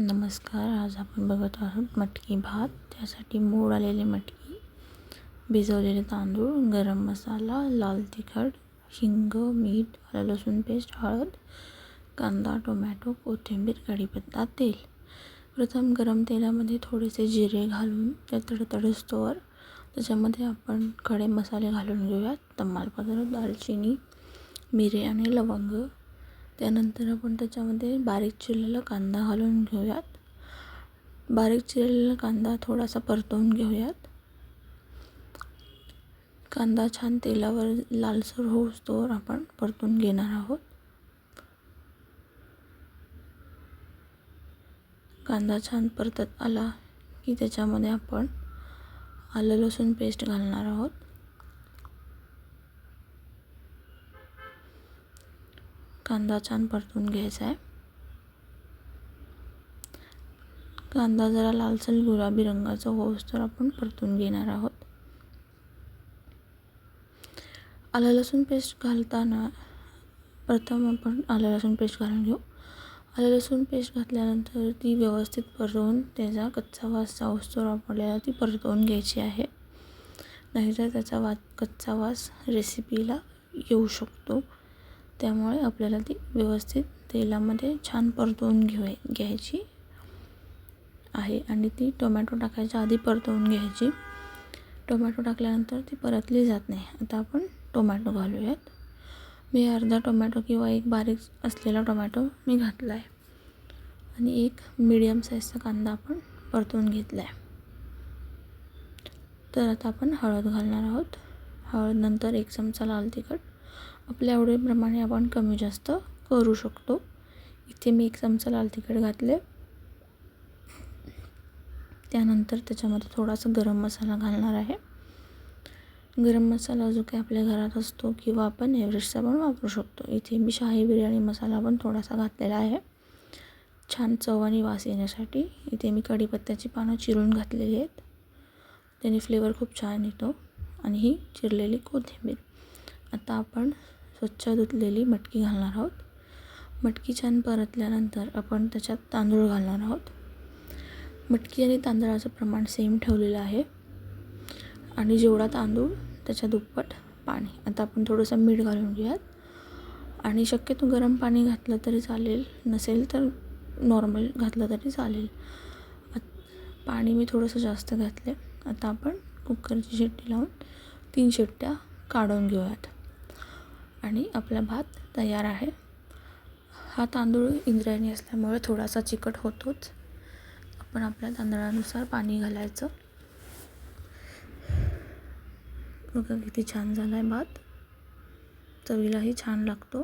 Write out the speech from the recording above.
नमस्कार. आज आपण बघत आहोत मटकी भात. त्यासाठी मोड आलेली मटकी, भिजवलेले तांदूळ, गरम मसाला, लाल तिखट, हिंग, मीठ, आलं लसूण पेस्ट, हळद, कांदा, टोमॅटो, कोथिंबीर, कढीपत्ता, तेल. प्रथम गरम तेलामध्ये थोडेसे जिरे घालून ते तडतडस्तोवर त्याच्यामध्ये आपण खडे मसाले घालून घेऊयात. तमालपत्र, दालचिनी, मिरे आणि लवंग. त्यानंतर आपण त्याच्यामध्ये बारीक चिरलेला कांदा घालून घेऊयात. बारीक चिरलेला कांदा थोडासा परतवून घेऊयात. कांदा छान तेलावर लालसर होऊस्तोवर आपण परतून घेणार आहोत. कांदा छान परतत आला की त्याच्यामध्ये आपण आलं लसूण पेस्ट घालणार आहोत. कांदा छान परतून घ्यायचा आहे. कांदा जरा लालसर गुलाबी रंगाचा होऊस्तोवर आपण परतून घेणार आहोत. आलं लसूण पेस्ट घालताना प्रथम आपण आलं लसूण पेस्ट घालून घेऊ. आलं लसूण पेस्ट घातल्यानंतर ती व्यवस्थित परतवून त्याचा कच्चा वास जाऊस्तोवर आपल्याला ती परतवून घ्यायची आहे. नाहीतर त्याचा कच्चा वास रेसिपीला येऊ शकतो. त्यामुळे आपल्याला ती व्यवस्थित तेलामध्ये छान परतवून घ्यायची आहे. आणि ती टोमॅटो टाकायच्या आधी परतवून घ्यायची. टोमॅटो टाकल्यानंतर ती परतली जात नाही. आता आपण टोमॅटो घालूयात. मी अर्धा टोमॅटो किंवा एक बारीक असलेला टोमॅटो मी घातला आहे. आणि एक मीडियम साईजचा कांदा आपण परतवून घेतला आहे. तर आता आपण हळद घालणार आहोत. हळद नंतर 1 चमचा लाल तिखट. आपल्या आवडीप्रमाणे आपण कमी जास्त करू शकतो. इथे मी 1 चमचा लाल तिखट घातले. त्यानंतर त्याच्यामध्ये थोडासा गरम मसाला घालणार आहे. गरम मसाला जो काही आपल्या घरात असतो किंवा आपण एव्हरेस्टचा पण वापरू शकतो. इथे मी शाही बिर्याणी मसाला पण थोडासा घातलेला आहे, छान चव आणि वास येण्यासाठी. इथे मी कढीपत्त्याची पानं चिरून घातलेली आहेत. त्याने फ्लेवर खूप छान येतो. आणि ही चिरलेली कोथिंबीर. आता आपण स्वच्छ धुतलेली मटकी घालणार आहोत. मटकी छान परतल्यानंतर आपण त्याच्यात तांदूळ घालणार आहोत. मटकी आणि तांदळाचं प्रमाण सेम ठेवलेलं आहे. आणि जेवढा तांदूळ त्याच्या दुप्पट पाणी. आता आपण थोडंसं मीठ घालून घेऊयात. आणि शक्यतो गरम पाणी घातलं तरी चालेल, नसेल तर नॉर्मल घातलं तरी चालेल. पाणी मी थोडंसं जास्त घातले. आता आपण कुकरची शिट्टी लावून 3 शिट्ट्या काढून घेऊयात. आणि आपला भात तयार आहे. हा तांदूळ इंद्रायणी असल्यामुळे थोडासा चिकट होतोच. आपण आपल्या तांदळानुसार पाणी घालायचं. बघा किती छान झाला आहे भात. चवीलाही छान लागतो.